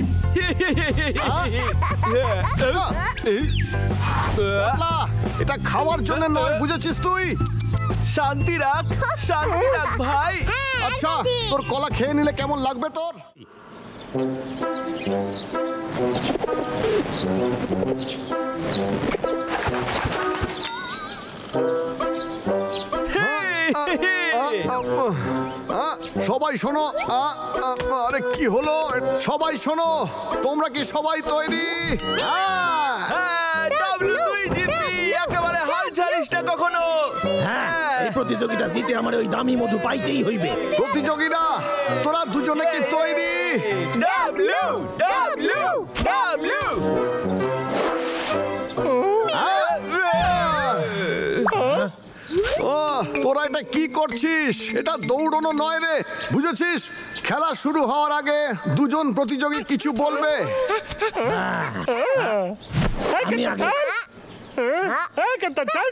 [SPEAKER 6] পাগলা, এটা খাওয়ার জন্য নয়, বুঝেছিস তুই?
[SPEAKER 4] শান্তি রাখ ভাই।
[SPEAKER 6] আচ্ছা, তোর কলা খেয়ে নিলে কেমন লাগবে তোর? সবাই শোনো। আরে কি হলো? সবাই শোনো, তোমরা কি সবাই তৈরি?
[SPEAKER 4] ডাবলু, তুই জিতবি, একেবারে হাল ছাড়িস না কখনো।
[SPEAKER 2] হ্যাঁ, এই প্রতিযোগিতা জিতে আমার ওই দামি মধু পাইতেই হইবে।
[SPEAKER 6] প্রতিযোগীরা, তোরা দুজনে কি তৈরি?
[SPEAKER 4] W W W.
[SPEAKER 6] তোরা এটা কি করছিস? এটা দৌড়ানো নয় রে, বুঝেছিস? খেলা শুরু হওয়ার আগে দুজন প্রতিযোগী কিছু বলবে।
[SPEAKER 2] আমি আগে।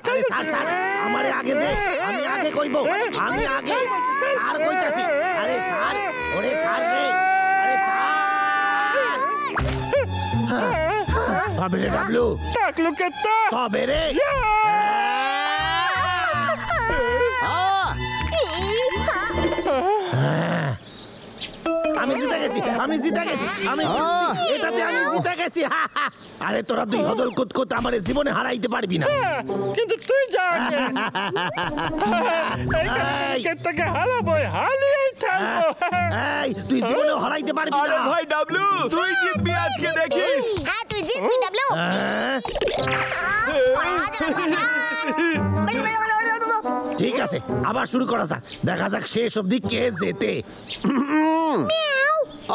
[SPEAKER 2] আরে স্যার স্যার, আমারে আগে দে, আমি আগে কইব, আমি আগে আর কইতাছি। আরে স্যার, ওরে স্যার রে, আরে স্যার। তবে রে ডাবলু, তবে রে। আমি জিতে গেছি, আমি জিতে গেছি, আমি জিতেছি, এটাতে আমি জিতে গেছি। আরে তোরা দুই হদল কুতকুত আমার জীবনে হারাইতে পারবি না।
[SPEAKER 5] কিন্তু তুই যা
[SPEAKER 2] এই তুই জীবনে হারাইতে পারবি
[SPEAKER 4] আরে
[SPEAKER 2] না।
[SPEAKER 4] ভাই ডাবলু, তুই জিতবি আজকে, দেখিস।
[SPEAKER 3] হ্যাঁ তুই জিতবি ডাবলু।
[SPEAKER 2] ঠিক আছে, আবার শুরু করা যাক, দেখা যাক শেষ অবধি কে জেতে।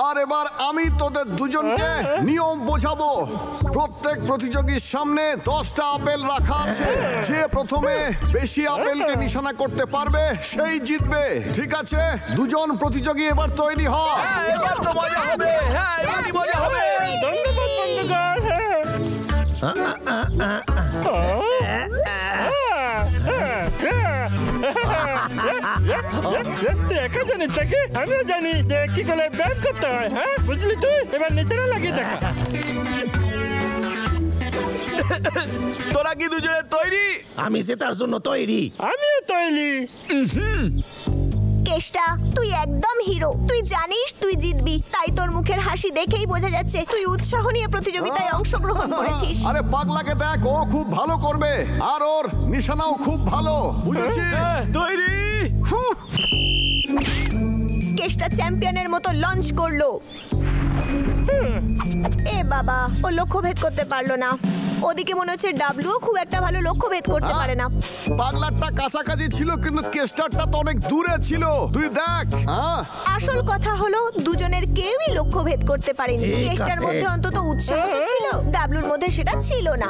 [SPEAKER 6] আর এবার আমি তোদের দুজনকে নিয়ম বোঝাবো। প্রত্যেক প্রতিযোগীর সামনে 10টা আপেল রাখা আছে। যে প্রথমে বেশি আপেলকে নিশানা করতে পারবে সেই জিতবে। ঠিক আছে, দুজন প্রতিযোগী এবার তৈরি হ।
[SPEAKER 4] এবার তো মজা হবে। হ্যাঁ, এবারই মজা হবে।
[SPEAKER 5] ধন্যবাদ তুই একা জানিস তাকে, আমিও জানি যে কি করে ব্যায়াম করতে হয়। হ্যাঁ বুঝলি তুই, এবার নিচে লাগিয়ে দেখা।
[SPEAKER 4] তোরা কি দুজনে তৈরি?
[SPEAKER 2] আমি জেতার জন্য তৈরি।
[SPEAKER 5] আমিও তৈরি।
[SPEAKER 3] কেষ্টা, তুই একদম হিরো। তুই জানিস তুই জিতবি, তাই তোর মুখের হাসি দেখেই বোঝা যাচ্ছে তুই উৎসাহ নিয়ে প্রতিযোগিতায় অংশগ্রহণ করেছিস।
[SPEAKER 6] আরে পাগলাকে দেখ, ও খুব ভালো করবে, আর ওর নিশানাও খুব ভালো, বুঝেছিস?
[SPEAKER 4] তৈরি।
[SPEAKER 3] কেষ্টা চ্যাম্পিয়নের মতো লঞ্চ করলো। এ বাবা, ও লক্ষ্যভেদ করতে পারলো না। ওদিকে মনে হচ্ছে ডাবলুও খুব একটা ভালো লক্ষ্যভেদ করতে পারে না।
[SPEAKER 6] পাগলারটা কাছাকাছি ছিল, কিন্তু কেস্টারটা তো অনেক দূরে ছিল। তুই দেখ।
[SPEAKER 3] আসল কথা হলো দুজনের কেউই লক্ষ্যভেদ করতে পারেনি।
[SPEAKER 2] ঠিক
[SPEAKER 3] কেষ্টার
[SPEAKER 2] আছে।
[SPEAKER 3] মধ্যে অন্তত উৎসাহ তো ছিল, ডাবলুর মধ্যে সেটা ছিল না।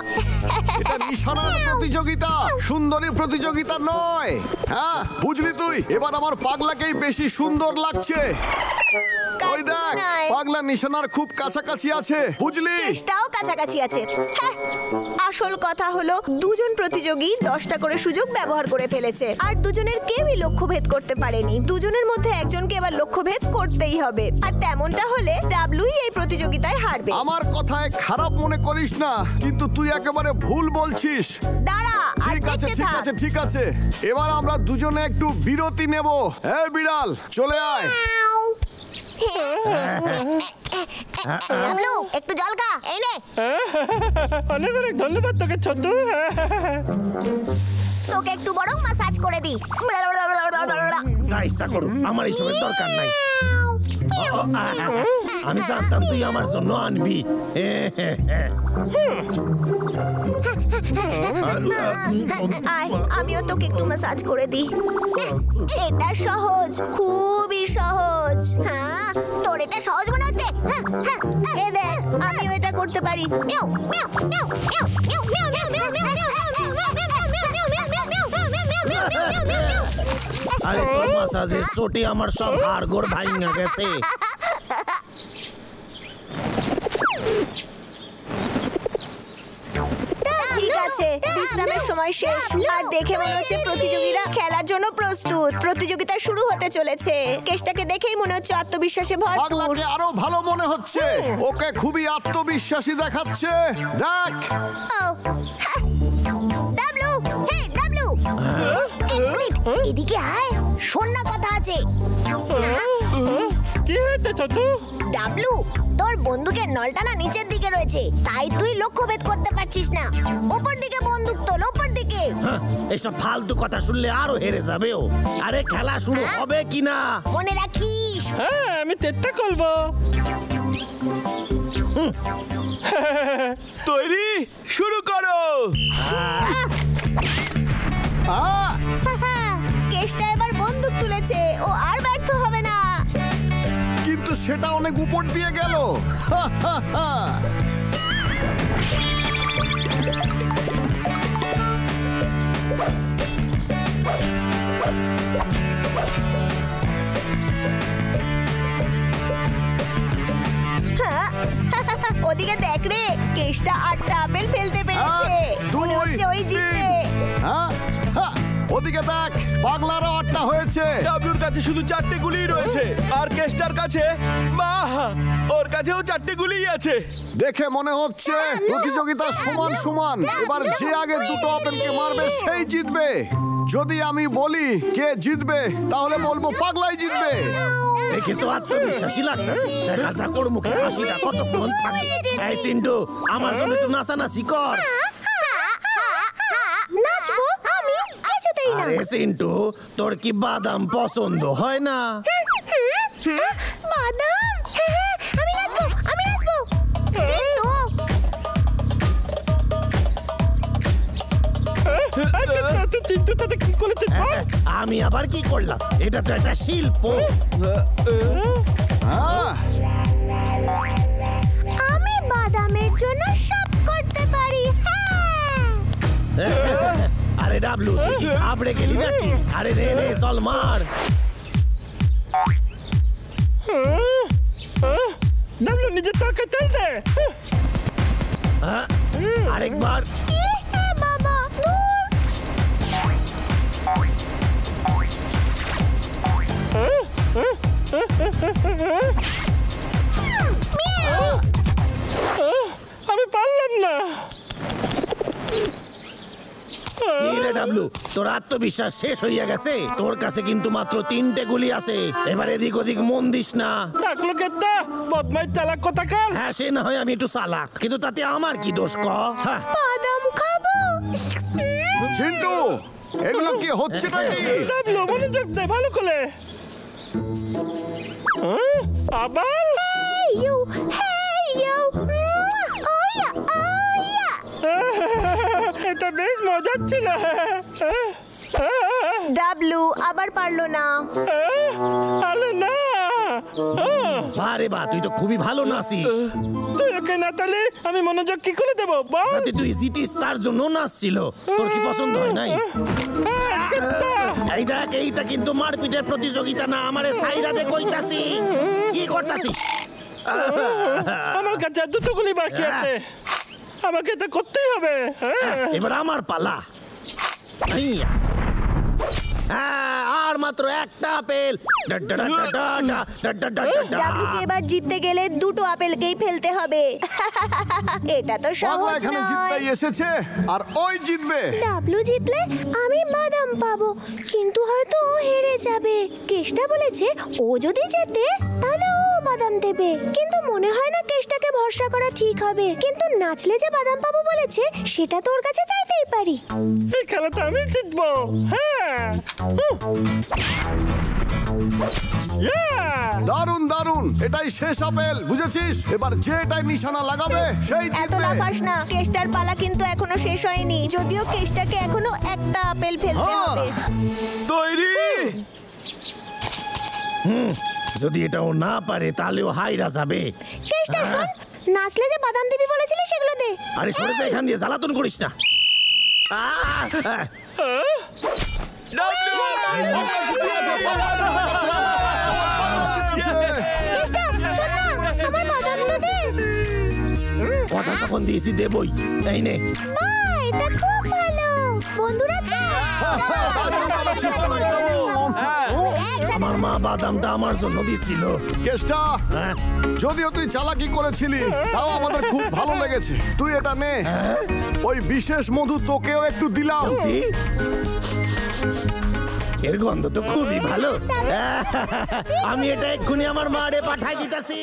[SPEAKER 6] এটা নিশানার প্রতিযোগিতা, সুন্দরী প্রতিযোগিতা নয়। হ্যাঁ বুঝলি তুই? এবার আমার পাগলাকেই বেশি সুন্দর লাগছে। ওই দেখ,
[SPEAKER 3] নাই।
[SPEAKER 6] পাগলা নিশানার খুব কাছাকাছি আছে, বুঝলি?
[SPEAKER 3] কেষ্টাও কাছাকাছি আছে। হ্যাঁ, আসল কথা হলো দুজন প্রতিযোগী 10টা করে সুযোগ ব্যবহার করে ফেলেছে, আর দুজনের কেউই লক্ষ্যভেদ করতে পারেনি। দুজনের মধ্যে একজনকে এবার লক্ষ্যভেদ করতেই হবে, আর তেমনটা হলে ডাবলুই এই প্রতিযোগিতায় হারবে।
[SPEAKER 6] আমার কথায় খারাপ মনে করিস না, কিন্তু তুই একেবারে ভুল বলছিস।
[SPEAKER 3] দাঁড়া, আর
[SPEAKER 6] ঠিক আছে,
[SPEAKER 3] দেখতে
[SPEAKER 6] ঠিক
[SPEAKER 3] থাক।
[SPEAKER 6] আছে, ঠিক আছে। এবার আমরা দুজনে একটু বিরতি নেব। এই বিড়াল, চলে আয়।
[SPEAKER 3] ডাবলু, একটু জল খা, এই নে।
[SPEAKER 5] অনেক অনেক ধন্যবাদ তোকে ছোট্ট।
[SPEAKER 3] তোকে একটু বরং মাসাজ করে দি।
[SPEAKER 2] যা ইচ্ছা করুক, আমার এইসবের দরকার নাই। আমি জানতাম তুই আমার জন্য আনবি।
[SPEAKER 3] আয়, আমিও তোকে একটু মাসাজ করে দিই। এটা সহজ, খুবই সহজ। হ্যাঁ, তোর এটা সহজ মনে হচ্ছে? এই দেখ, আমিও এটা করতে পারি। মিয়াও মিয়াও মিয়াও মিয়াও মিয়াও মিয়াও মিয়াও মিয়াও মিয়াও মিয়াও মিয়াও মিয়াও মিয়াও মিয়াও মিয়াও
[SPEAKER 2] আরে তোর মাসাজের চোটে আমার সব হাড় গোড় ভাঙা গেছে।
[SPEAKER 3] ঠিক আছে, বিশ্রামের সময় শেষ। আর দেখে মনে হচ্ছে প্রতিযোগীরা খেলার জন্য প্রস্তুত। প্রতিযোগিতা শুরু হতে চলেছে। কেসটাকে দেখেই মনে হচ্ছে আত্মবিশ্বাসে ভরপুর।
[SPEAKER 6] পাগলাকে আরো ভালো মনে হচ্ছে, ওকে খুবই আত্মবিশ্বাসী দেখাচ্ছে। দেখ
[SPEAKER 3] ডাবলু, হে ডাবলু, এক মিনিট, এদিকে আয়, শোন না, কথা আছে।
[SPEAKER 5] কি হয়েছে চচু?
[SPEAKER 3] ডাবলু, তোর বন্দুকের নলটা না নিচের দিকে রয়েছে, তাই তুই লক্ষ্যভেদ করতে পারছিস না। উপর দিকে বন্দুক তোল, উপর দিকে।
[SPEAKER 2] হ্যাঁ, এসব ফালতু কথা শুনলে আরো হেরে যাবে ও। আরে খেলা শুরু হবে কিনা
[SPEAKER 3] মনে রাখিস।
[SPEAKER 5] হ্যাঁ, আমি চেষ্টা করবো।
[SPEAKER 4] তৈরি, শুরু করো।
[SPEAKER 3] কেসটা এবার বন্দুক তুলেছে, ও আর ব্যর্থ হবে না।
[SPEAKER 6] কিন্তু সেটা অনেক উপর দিয়ে গেল।
[SPEAKER 3] ওদিকে দেখ রে, কেসটা 8টা আপেল ফেলতে পেরেছে। মনে হচ্ছে ওই জিতবে।
[SPEAKER 6] ওদিকে দেখ, পাগলারও 8টা হয়েছে।
[SPEAKER 4] ডাবলুর কাছে শুধু 4টে গুলিই রয়েছে, আর কেস্টার কাছে, বাহ, ওর কাছেও 4টে গুলিই আছে।
[SPEAKER 6] দেখে মনে হচ্ছে প্রতিযোগিতা সমান সমান। এবার যে আগে দুটো আপেলকে মারবে সেই জিতবে। যদি আমি বলি কে জিতবে, তাহলে বলবো পাগলাই জিতবে।
[SPEAKER 2] দেখে তো আত্মবিশ্বাসী লাগতেছে। দেখা যাক ওর মুখে হাসিটা কতক্ষণ থাকে। এই সিন্টু, আমার জন্য একটু নাচানাচি কর।
[SPEAKER 3] নাচবো আমি? কিছুতেই না।
[SPEAKER 2] আরে সিন্টু, তোর কি বাদাম পছন্দ হয় না?
[SPEAKER 3] বাদাম? আমি নাচবো, আমি নাচবো। চিন্টু,
[SPEAKER 5] চিন্টু তাতে কি করেছে?
[SPEAKER 2] আমি আবার কি করলাম? এটা তো একটা শিল্প।
[SPEAKER 3] আমি বাদামের জন্য সব করতে পারি।
[SPEAKER 2] আরে ডাবলু, তুই কি ঘাবড়ে গেলি নাকি? আরে রে রে, চল মার।
[SPEAKER 5] ডাবলু নিজের তর্কে তেল দে।
[SPEAKER 2] আরেকবার।
[SPEAKER 3] বাবা, দূর।
[SPEAKER 5] আমি পারলাম না।
[SPEAKER 2] কি রে ডাবলু, তোর আত্মবিশ্বাস শেষ হইয়া গেছে? তোর কাছে কিন্তু মাত্র 3টে গুলি আছে। এবার এদিক ওদিক মন দিস না।
[SPEAKER 5] ডাকলো কেতা বদমাই চালাক কোথাকার।
[SPEAKER 2] হ্যাঁ, সে না হয় আমি একটু চালাক, কিন্তু তাতে আমার কি দোষ ক? হ্যাঁ,
[SPEAKER 3] বাদাম খাবো।
[SPEAKER 6] চিন্টু, এগুলো কি হচ্ছে নাকি?
[SPEAKER 5] ডাবলু মনোযোগ দে ভালো করে। আবার
[SPEAKER 3] Hey you, hey you. ওয়া, ওয়া।
[SPEAKER 5] এটা বেশ মজার ছিল।
[SPEAKER 3] ডাবলু আবার পারলো না।
[SPEAKER 5] আরে না,
[SPEAKER 2] আরে বা, তুই তো খুবই ভালো নাচিস।
[SPEAKER 5] তুই ওকে না তাহলে আমি মনোযোগ কি করে দেবো বল?
[SPEAKER 2] যাতে তুই জিতিস তার জন্য নাচছিল। তোর কি পছন্দ হয় নাই? এই দেখ, এইটা কিন্তু মারপিটের প্রতিযোগিতা না। আমারে সাইরা দে কইতাছি। কি করতাছিস?
[SPEAKER 5] আমার কাছে আর দুটো গুলি বাকি আছে, আমাকে এটা করতেই হবে।
[SPEAKER 2] এবার আমার পালা। আইয়া। হ্যাঁ, আর মাত্র একটা আপেল।
[SPEAKER 3] ডাবলুকে এবার জিততে গেলে দুটো আপেলকেই ফেলতে হবে। এটা তো
[SPEAKER 6] পাগলা
[SPEAKER 3] সহজ
[SPEAKER 6] এখানে
[SPEAKER 3] নয়।
[SPEAKER 6] জিততেই এসেছে, আর ওই জিতবে।
[SPEAKER 3] ডাবলু জিতলে আমি বাদাম পাবো, কিন্তু হয়তো ও হেরে যাবে। কেষ্টা বলেছে ও যদি জেতে তাহলে ও বাদাম দেবে, কিন্তু মনে হয় না কেষ্টাকে ভরসা করা ঠিক হবে। কিন্তু নাচলে যে বাদাম পাবো বলেছে, সেটা তো ওর কাছে চাইতেই পারি।
[SPEAKER 5] এই খেলাটা আমি জিতবো। হ্যাঁ,
[SPEAKER 6] দারুন দারুন, এটাই শেষ আপেল, বুঝেছিস? এবার যে এটাই নিশানা লাগাবে সেই
[SPEAKER 3] এত
[SPEAKER 6] জিতবে।
[SPEAKER 3] লাফাস না, কেষ্টার পালা কিন্তু এখনো শেষ হয়নি। যদিও কেষ্টাকে এখনো একটা আপেল ফেলতে হবে।
[SPEAKER 4] তৈরি,
[SPEAKER 2] যদি এটাও না পারে তাহলেও হাইরা যাবে।
[SPEAKER 3] কেষ্টা শোন, নাচলে যে বাদাম দিবি বলেছিলি সেগুলো দে।
[SPEAKER 2] আরে সরে যা এখান দিয়ে, জ্বালাতন করিস না।
[SPEAKER 3] কেষ্টা, শোন না, আমার বাদামগুলো দে।
[SPEAKER 2] কথা তখন দিয়েছি দেবই। এই নে।
[SPEAKER 3] মা, এটা খুব ভালো। বন্ধুরা চায়।
[SPEAKER 2] আমার মা বাদামটা আমার জন্য দিছিল।
[SPEAKER 6] কেষ্টা,
[SPEAKER 2] হ্যাঁ?
[SPEAKER 6] যদিও তুই চালাকি করেছিলি তাও আমাদের খুব ভালো লেগেছে। তুই এটা নে, ওই বিশেষ মধু তোকেও একটু দিলাম।
[SPEAKER 2] সত্যি? এর গন্ধ তো খুবই ভালো। আমি এটা এক্ষুনি আমার মারে পাঠাই দিতেছি।